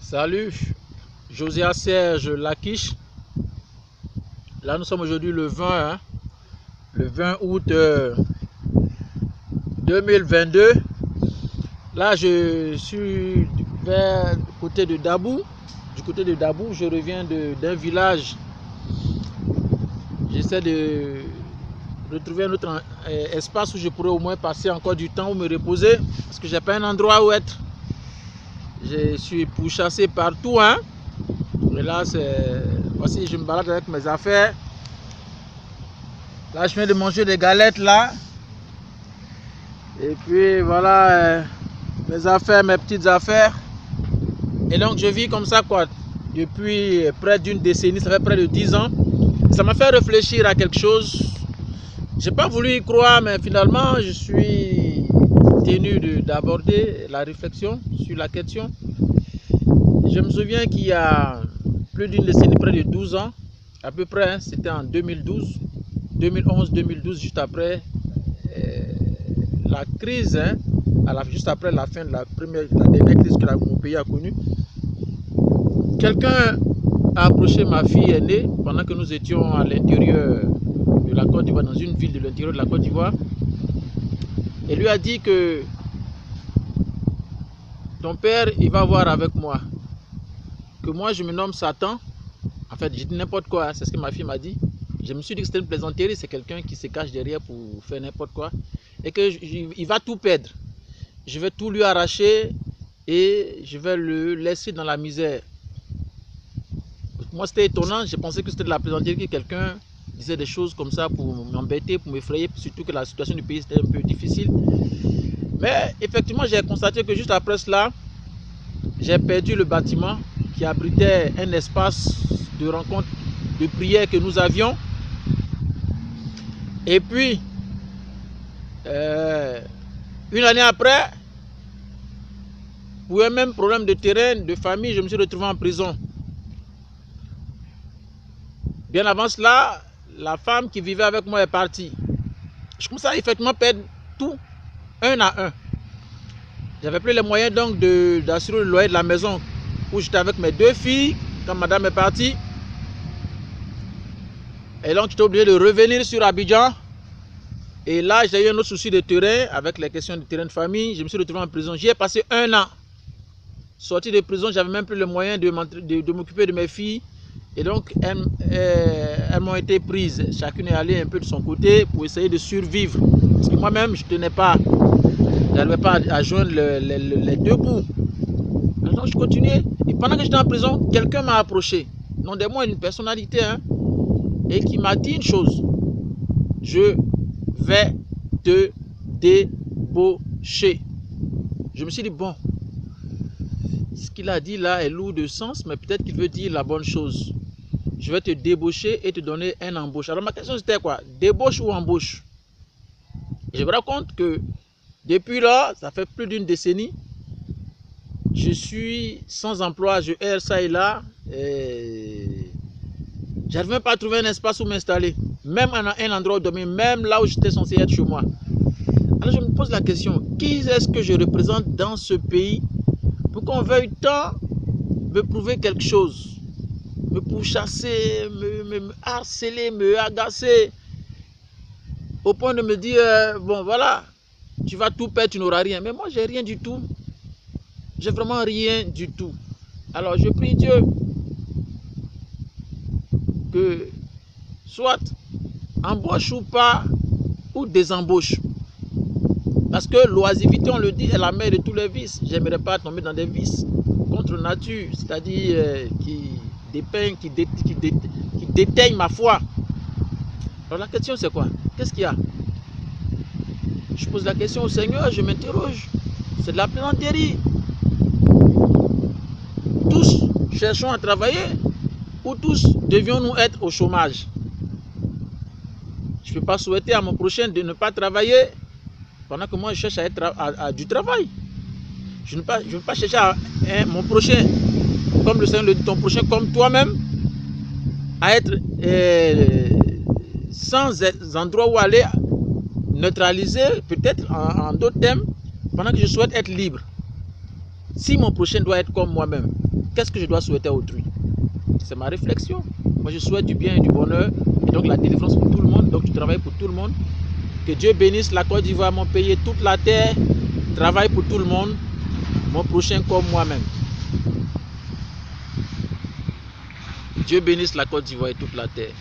Salut, Josiah Serge Lakish. Là, nous sommes aujourd'hui le 20 août 2022. Là, je suis vers du côté de Dabou. Je reviens d'un village. J'essaie de retrouver un autre espace où je pourrais au moins passer encore du temps ou me reposer. Parce que j'ai pas un endroit où être. Je suis pourchassé partout, Et là, voici, je me balade avec mes affaires. Là, je viens de manger des galettes, là. Et puis, voilà, mes affaires, mes petites affaires. Et donc, je vis comme ça, quoi, depuis près d'une décennie, ça fait près de 10 ans. Ça m'a fait réfléchir à quelque chose. J'ai pas voulu y croire, mais finalement, je suis tenu d'aborder la réflexion sur la question. Je me souviens qu'il y a plus d'une décennie, près de 12 ans, à peu près, c'était en 2011-2012, juste après la crise, juste après la fin de la dernière crise que mon pays a connue. Quelqu'un a approché ma fille aînée pendant que nous étions à l'intérieur de la Côte d'Ivoire, dans une ville de l'intérieur de la Côte d'Ivoire, et lui a dit que ton père, il va voir avec moi. Que moi, je me nomme Satan. En fait, j'ai dit n'importe quoi, c'est ce que ma fille m'a dit. Je me suis dit que c'était une plaisanterie, c'est quelqu'un qui se cache derrière pour faire n'importe quoi. Et qu'il va tout perdre. Je vais tout lui arracher et je vais le laisser dans la misère. Moi, c'était étonnant, je pensais que c'était de la plaisanterie, que quelqu'un disait des choses comme ça pour m'embêter, pour m'effrayer, surtout que la situation du pays était un peu difficile. Mais effectivement, j'ai constaté que juste après cela, j'ai perdu le bâtiment qui abritait un espace de rencontre, de prière que nous avions. Et puis, une année après, pour un même problème de terrain, de famille, je me suis retrouvé en prison. Bien avant cela, la femme qui vivait avec moi est partie. Je commençais à effectivement perdre tout, un à un. J'avais plus les moyens donc d'assurer le loyer de la maison où j'étais avec mes deux filles quand madame est partie. Et donc j'étais obligé de revenir sur Abidjan. Et là j'ai eu un autre souci de terrain avec les questions de terrain de famille. Je me suis retrouvé en prison. J'y ai passé un an. Sorti de prison, j'avais même plus les moyens de m'occuper de mes filles. Et donc elles m'ont été prises. Chacune est allée un peu de son côté pour essayer de survivre. Parce que moi-même je tenais pas. J'arrivais pas à joindre les deux bouts. Alors je continuais. Et pendant que j'étais en prison, quelqu'un m'a approché. Non de moi, une personnalité, et qui m'a dit une chose. Je vais te débaucher. Je me suis dit, bon, ce qu'il a dit là est lourd de sens, mais peut-être qu'il veut dire la bonne chose. Je vais te débaucher et te donner un embauche. Alors ma question c'était quoi? Débauche ou embauche? Je me rends compte que depuis là, ça fait plus d'une décennie, je suis sans emploi, je erre ça et là, j'arrive même pas à trouver un espace où m'installer, même un endroit où dormir, même là où j'étais censé être chez moi. Alors je me pose la question, qui est-ce que je représente dans ce pays pour qu'on veuille tant me prouver quelque chose, me pourchasser, me harceler, me agacer, au point de me dire, bon voilà, tu vas tout perdre, tu n'auras rien. Mais moi, j'ai rien du tout. J'ai vraiment rien du tout. Alors, je prie Dieu que soit embauche ou pas, ou désembauche. Parce que l'oisiveté, on le dit, est la mère de tous les vices. J'aimerais pas tomber dans des vices contre nature, c'est-à-dire qui dépeignent, qui déteignent ma foi. Alors, la question, c'est quoi? Qu'est-ce qu'il y a? Je pose la question au Seigneur, je m'interroge. C'est de la plaisanterie. Tous cherchons à travailler ou tous devions-nous être au chômage? Je ne peux pas souhaiter à mon prochain de ne pas travailler pendant que moi je cherche à être à du travail. Je ne veux pas chercher à mon prochain, comme le Seigneur le dit, ton prochain comme toi-même, à être sans endroit où aller, neutraliser, peut-être en d'autres termes, pendant que je souhaite être libre. Si mon prochain doit être comme moi-même, qu'est-ce que je dois souhaiter à autrui? C'est ma réflexion. Moi, je souhaite du bien et du bonheur, et donc la délivrance pour tout le monde. Donc, tu travailles pour tout le monde. Que Dieu bénisse la Côte d'Ivoire, mon pays, et toute la terre. Travaille pour tout le monde, mon prochain comme moi-même. Dieu bénisse la Côte d'Ivoire et toute la terre.